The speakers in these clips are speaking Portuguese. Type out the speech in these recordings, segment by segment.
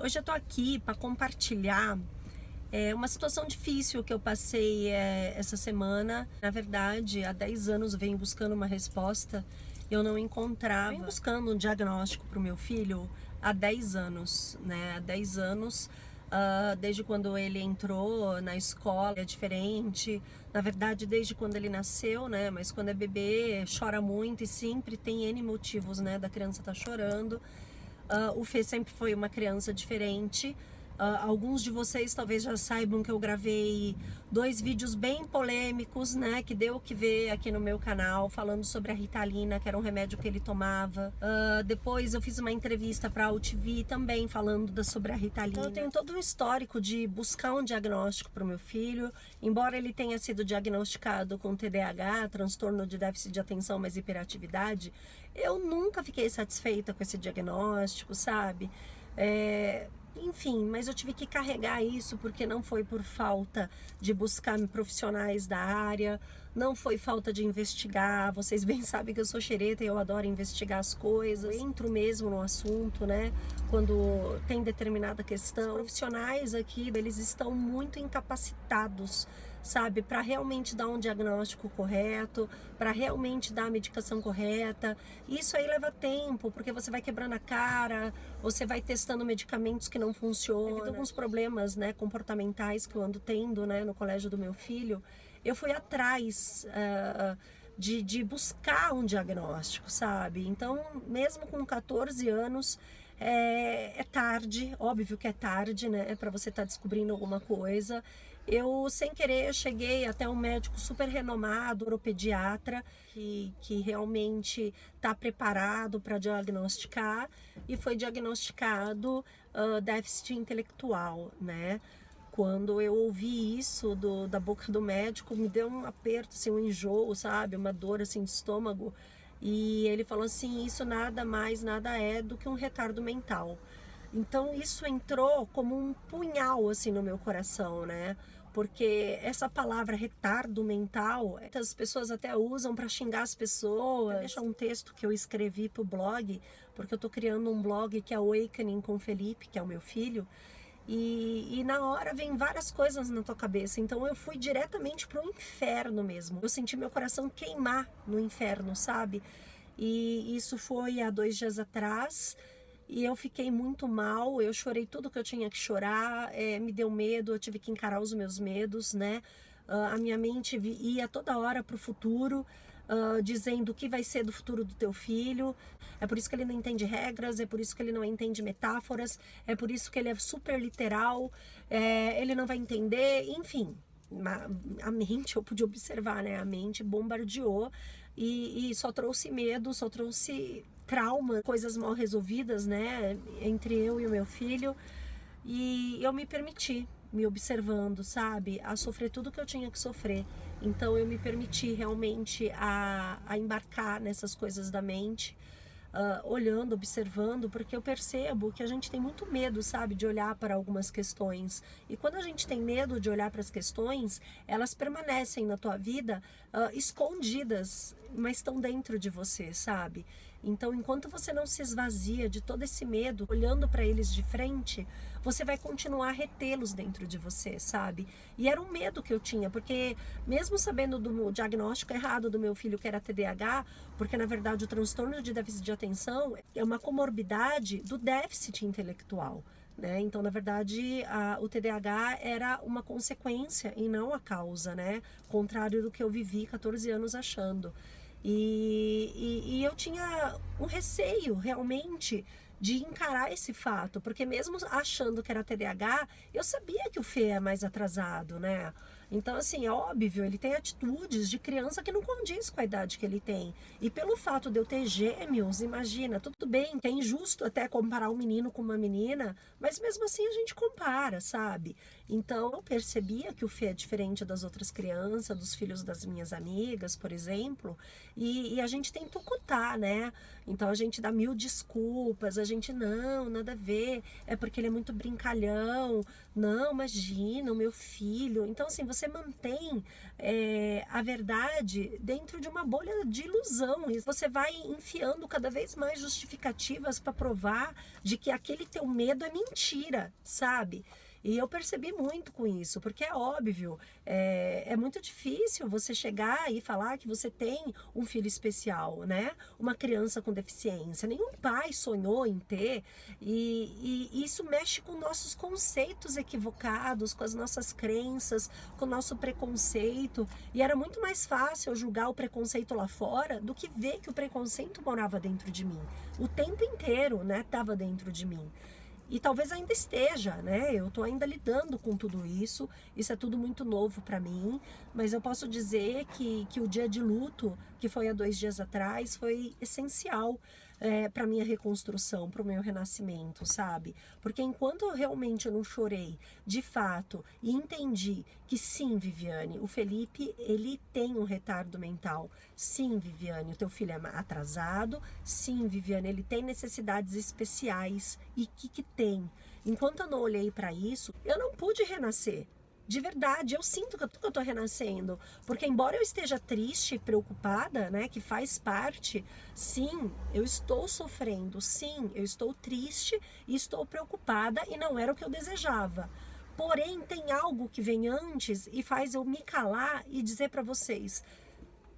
Hoje eu tô aqui para compartilhar uma situação difícil que eu passei essa semana. Na verdade, há 10 anos eu venho buscando uma resposta, eu não encontrava. Venho buscando um diagnóstico para o meu filho há 10 anos, né? Há 10 anos, desde quando ele entrou na escola, é diferente. Na verdade, desde quando ele nasceu, né? Mas quando é bebê, chora muito e sempre tem N motivos, né? Da criança tá chorando. O Fê sempre foi uma criança diferente. Alguns de vocês talvez já saibam que eu gravei 2 vídeos bem polêmicos, né, que deu o que ver aqui no meu canal, falando sobre a Ritalina, que era um remédio que ele tomava. Depois eu fiz uma entrevista para a UTV também falando sobre a Ritalina. Então eu tenho todo um histórico de buscar um diagnóstico para o meu filho, embora ele tenha sido diagnosticado com TDAH, transtorno de déficit de atenção mais hiperatividade, eu nunca fiquei satisfeita com esse diagnóstico, sabe? Enfim, mas eu tive que carregar isso porque não foi por falta de buscar profissionais da área, não foi falta de investigar. Vocês bem sabem que eu sou xereta e eu adoro investigar as coisas. Eu entro mesmo no assunto, né? Quando tem determinada questão. Os profissionais aqui, eles estão muito incapacitados, sabe? Para realmente dar um diagnóstico correto, para realmente dar a medicação correta. Isso aí leva tempo, porque você vai quebrando a cara, você vai testando medicamentos que não funcionam. Devido a alguns problemas, né, comportamentais que eu ando tendo, né, no colégio do meu filho, eu fui atrás de buscar um diagnóstico, sabe? Então, mesmo com 14 anos, é tarde, óbvio que é tarde, né, para você estar descobrindo alguma coisa. Eu, sem querer, cheguei até um médico super renomado, neuropediatra, que realmente está preparado para diagnosticar, e foi diagnosticado déficit intelectual, né? Quando eu ouvi isso da boca do médico, me deu um aperto, assim, um enjoo, sabe? Uma dor, assim, de estômago. E ele falou assim, isso nada mais, nada é do que um retardo mental. Então isso entrou como um punhal, assim, no meu coração, né? Porque essa palavra retardo mental, muitas pessoas até usam para xingar as pessoas. Deixa um texto que eu escrevi pro blog, porque eu tô criando um blog que é Awakening com Felipe, que é o meu filho. E na hora vem várias coisas na tua cabeça. Então eu fui diretamente pro inferno mesmo. Eu senti meu coração queimar no inferno, sabe? E isso foi há 2 dias atrás. E eu fiquei muito mal, eu chorei tudo que eu tinha que chorar, me deu medo, eu tive que encarar os meus medos, né? A minha mente ia toda hora pro futuro, dizendo o que vai ser do futuro do teu filho. É por isso que ele não entende regras, é por isso que ele não entende metáforas, é por isso que ele é super literal, ele não vai entender, enfim. A mente, eu pude observar, né? A mente bombardeou e só trouxe medo, só trouxe trauma, coisas mal resolvidas, né? Entre eu e o meu filho. E eu me permiti, me observando, sabe? A sofrer tudo que eu tinha que sofrer. Então eu me permiti realmente a embarcar nessas coisas da mente. Olhando, observando, porque eu percebo que a gente tem muito medo, sabe, de olhar para algumas questões. E quando a gente tem medo de olhar para as questões, elas permanecem na tua vida escondidas, mas estão dentro de você, sabe? Então, enquanto você não se esvazia de todo esse medo, olhando para eles de frente, você vai continuar a retê-los dentro de você, sabe? E era um medo que eu tinha, porque mesmo sabendo do diagnóstico errado do meu filho, que era TDAH, porque na verdade o transtorno de déficit de atenção é uma comorbidade do déficit intelectual, né? Então, na verdade, o TDAH era uma consequência e não a causa, né? Contrário do que eu vivi 14 anos achando. E eu tinha um receio realmente de encarar esse fato, porque mesmo achando que era TDAH, eu sabia que o Fê é mais atrasado, né? Então, assim, é óbvio, ele tem atitudes de criança que não condiz com a idade que ele tem. E pelo fato de eu ter gêmeos, imagina, tudo bem, que é injusto até comparar um menino com uma menina, mas mesmo assim a gente compara, sabe? Então, eu percebia que o Fê é diferente das outras crianças, dos filhos das minhas amigas, por exemplo, e a gente tem que ocultar, né? Então, a gente dá 1000 desculpas, a gente, não, nada a ver, é porque ele é muito brincalhão, não, imagina, o meu filho. Então, assim, você mantém a verdade dentro de uma bolha de ilusão. E você vai enfiando cada vez mais justificativas para provar de que aquele teu medo é mentira, sabe? E eu percebi muito com isso, porque é óbvio, é muito difícil você chegar e falar que você tem um filho especial, né? Uma criança com deficiência. Nenhum pai sonhou em ter, e isso mexe com nossos conceitos equivocados, com as nossas crenças, com o nosso preconceito. E era muito mais fácil eu julgar o preconceito lá fora do que ver que o preconceito morava dentro de mim. O tempo inteiro, né, estava dentro de mim. E talvez ainda esteja, né? Eu tô ainda lidando com tudo isso. Isso é tudo muito novo para mim. Mas eu posso dizer que o dia de luto, que foi há 2 dias atrás, foi essencial para minha reconstrução, para o meu renascimento, sabe? Porque enquanto eu realmente não chorei, de fato, e entendi que sim, Viviane, o Felipe, ele tem um retardo mental. Sim, Viviane, o teu filho é atrasado. Sim, Viviane, ele tem necessidades especiais. E que tem. Enquanto eu não olhei para isso, eu não pude renascer. De verdade, eu sinto que eu tô renascendo. Porque embora eu esteja triste, preocupada, né, que faz parte, sim, eu estou sofrendo, sim, eu estou triste e estou preocupada e não era o que eu desejava. Porém, tem algo que vem antes e faz eu me calar e dizer para vocês,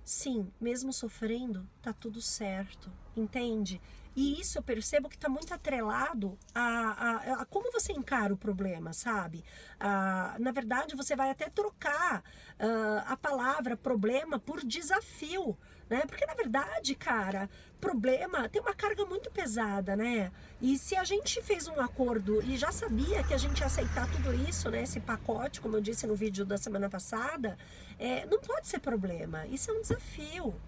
sim, mesmo sofrendo, tá tudo certo, entende? E isso eu percebo que está muito atrelado a como você encara o problema, sabe? Na verdade, você vai até trocar a palavra problema por desafio, né? Porque, na verdade, cara, problema tem uma carga muito pesada, né? E se a gente fez um acordo e já sabia que a gente ia aceitar tudo isso, né? Esse pacote, como eu disse no vídeo da semana passada, não pode ser problema. Isso é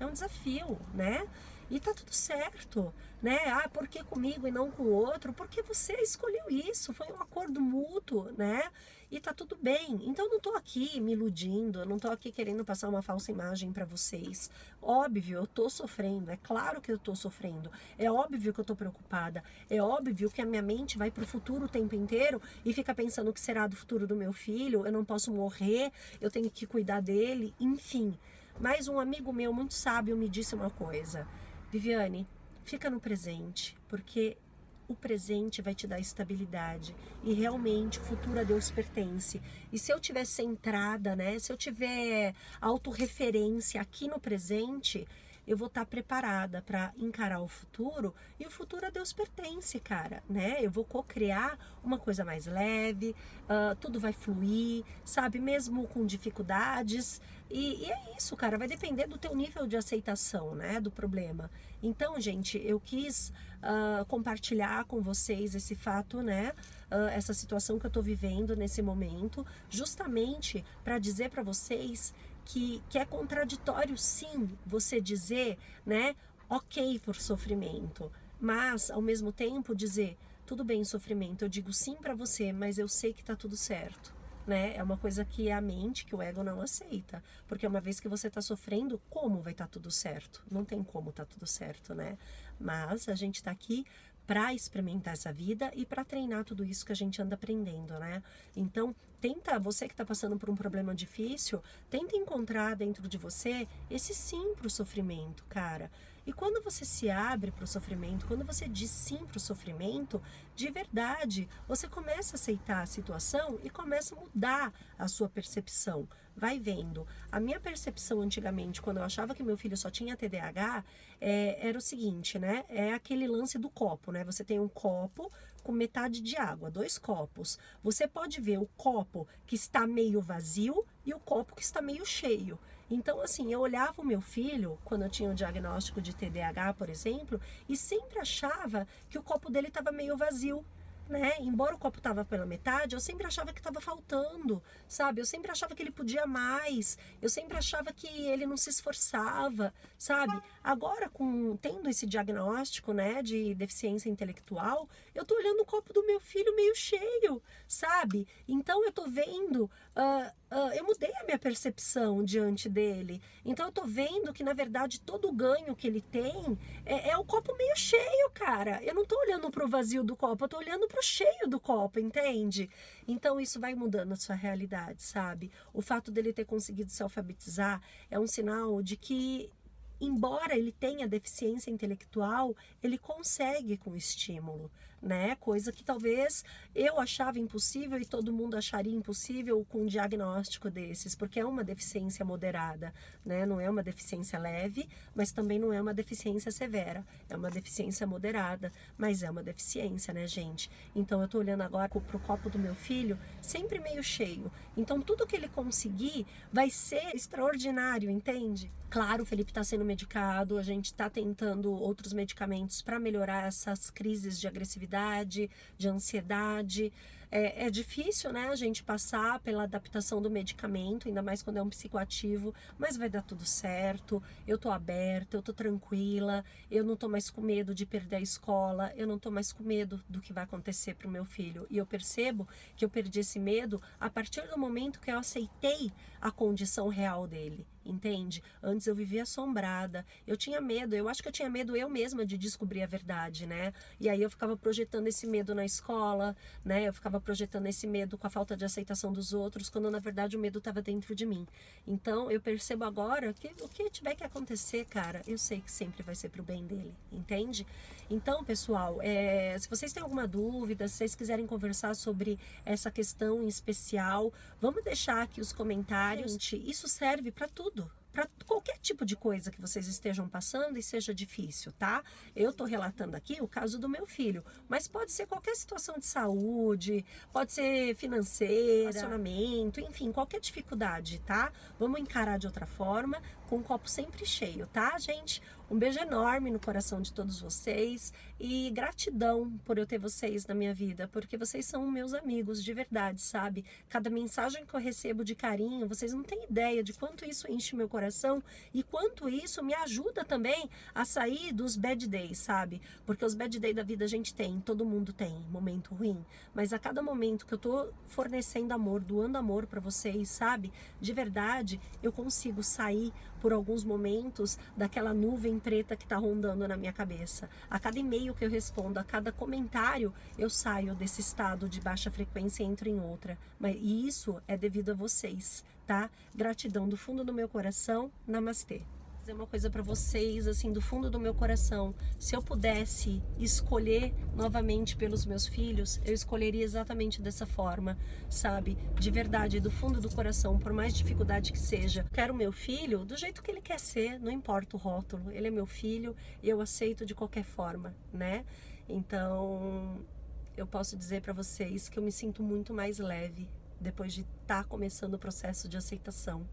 um desafio, né? E tá tudo certo, né? Por que comigo e não com o outro? Porque você escolheu isso, foi um acordo mútuo, né? E tá tudo bem. Então eu não tô aqui me iludindo, eu não tô aqui querendo passar uma falsa imagem para vocês. Óbvio, eu tô sofrendo, é claro que eu tô sofrendo. É óbvio que eu tô preocupada. É óbvio que a minha mente vai pro futuro o tempo inteiro e fica pensando o que será do futuro do meu filho, eu não posso morrer, eu tenho que cuidar dele, enfim. Mas um amigo meu muito sábio me disse uma coisa: Viviane, fica no presente, porque o presente vai te dar estabilidade e realmente o futuro a Deus pertence. E se eu tiver centrada, né, se eu tiver autorreferência aqui no presente, eu vou estar preparada para encarar o futuro, e o futuro a Deus pertence, cara, né? Eu vou co-criar uma coisa mais leve, tudo vai fluir, sabe? Mesmo com dificuldades. E é isso, cara, vai depender do teu nível de aceitação, né, do problema. Então, gente, eu quis compartilhar com vocês esse fato, né, essa situação que eu tô vivendo nesse momento, justamente para dizer para vocês que é contraditório, sim, você dizer, né, ok por sofrimento, mas ao mesmo tempo dizer, tudo bem, sofrimento, eu digo sim para você, mas eu sei que tá tudo certo. Né? É uma coisa que a mente, que o ego não aceita, porque uma vez que você está sofrendo, como vai estar tudo certo? Não tem como tá tudo certo, né? Mas a gente está aqui para experimentar essa vida e para treinar tudo isso que a gente anda aprendendo, né? Então, você que está passando por um problema difícil, tenta encontrar dentro de você esse sim para o sofrimento, cara. E quando você se abre para o sofrimento, quando você diz sim para o sofrimento, de verdade, você começa a aceitar a situação e começa a mudar a sua percepção. Vai vendo. A minha percepção antigamente, quando eu achava que meu filho só tinha TDAH, era o seguinte, né? É aquele lance do copo, né? Você tem um copo com metade de água, 2 copos. Você pode ver o copo que está meio vazio e o copo que está meio cheio. Então, assim, eu olhava o meu filho, quando eu tinha o diagnóstico de TDAH, por exemplo, e sempre achava que o copo dele estava meio vazio, né? Embora o copo estava pela metade, eu sempre achava que estava faltando, sabe? Eu sempre achava que ele podia mais, eu sempre achava que ele não se esforçava, sabe? Agora, tendo esse diagnóstico, né, de deficiência intelectual, eu tô olhando o copo do meu filho meio cheio, sabe? Então eu tô vendo eu mudei a minha percepção diante dele. Então eu tô vendo que, na verdade, todo o ganho que ele tem é o copo meio cheio, cara. Eu não tô olhando pro vazio do copo, eu tô olhando pro cheio do copo, entende? Então isso vai mudando a sua realidade, sabe? O fato dele ter conseguido se alfabetizar é um sinal de que, embora ele tenha deficiência intelectual, ele consegue com estímulo, né? Coisa que talvez eu achava impossível e todo mundo acharia impossível com um diagnóstico desses, porque é uma deficiência moderada, né? Não é uma deficiência leve, mas também não é uma deficiência severa. É uma deficiência moderada, mas é uma deficiência, né, gente? Então eu tô olhando agora pro copo do meu filho, sempre meio cheio. Então tudo que ele conseguir vai ser extraordinário, entende? Claro, o Felipe está sendo medicado, a gente está tentando outros medicamentos para melhorar essas crises de agressividade, de ansiedade. É difícil, né, a gente passar pela adaptação do medicamento, ainda mais quando é um psicoativo, mas vai dar tudo certo. Eu tô aberta, eu tô tranquila, eu não tô mais com medo de perder a escola, eu não tô mais com medo do que vai acontecer pro meu filho. E eu percebo que eu perdi esse medo a partir do momento que eu aceitei a condição real dele. Entende? Antes eu vivia assombrada, eu tinha medo, eu acho que eu tinha medo eu mesma de descobrir a verdade, né? E aí eu ficava projetando esse medo na escola, né? Eu ficava projetando esse medo com a falta de aceitação dos outros, quando na verdade o medo estava dentro de mim. Então eu percebo agora que o que tiver que acontecer, cara, eu sei que sempre vai ser pro bem dele, entende? Então, pessoal, se vocês têm alguma dúvida, se vocês quiserem conversar sobre essa questão em especial, vamos deixar aqui os comentários. Gente, isso serve para tudo. Para qualquer tipo de coisa que vocês estejam passando e seja difícil, tá? Eu tô relatando aqui o caso do meu filho, mas pode ser qualquer situação de saúde, pode ser financeira, relacionamento, enfim, qualquer dificuldade, tá? Vamos encarar de outra forma, com o copo sempre cheio, tá, gente? Um beijo enorme no coração de todos vocês e gratidão por eu ter vocês na minha vida, porque vocês são meus amigos de verdade, sabe? Cada mensagem que eu recebo de carinho, vocês não têm ideia de quanto isso enche meu coração e quanto isso me ajuda também a sair dos bad days, sabe? Porque os bad days da vida a gente tem, todo mundo tem, momento ruim, mas a cada momento que eu tô fornecendo amor, doando amor pra vocês, sabe? De verdade, eu consigo sair por alguns momentos daquela nuvem preta que tá rondando na minha cabeça. A cada e-mail que eu respondo, a cada comentário, eu saio desse estado de baixa frequência e entro em outra. E isso é devido a vocês, tá? Gratidão do fundo do meu coração. Namastê. Vou dizer uma coisa para vocês, assim, do fundo do meu coração. Se eu pudesse escolher novamente pelos meus filhos, eu escolheria exatamente dessa forma, sabe? De verdade, do fundo do coração, por mais dificuldade que seja. Quero meu filho do jeito que ele quer ser, não importa o rótulo. Ele é meu filho e eu aceito de qualquer forma, né? Então, eu posso dizer para vocês que eu me sinto muito mais leve depois de estar começando o processo de aceitação.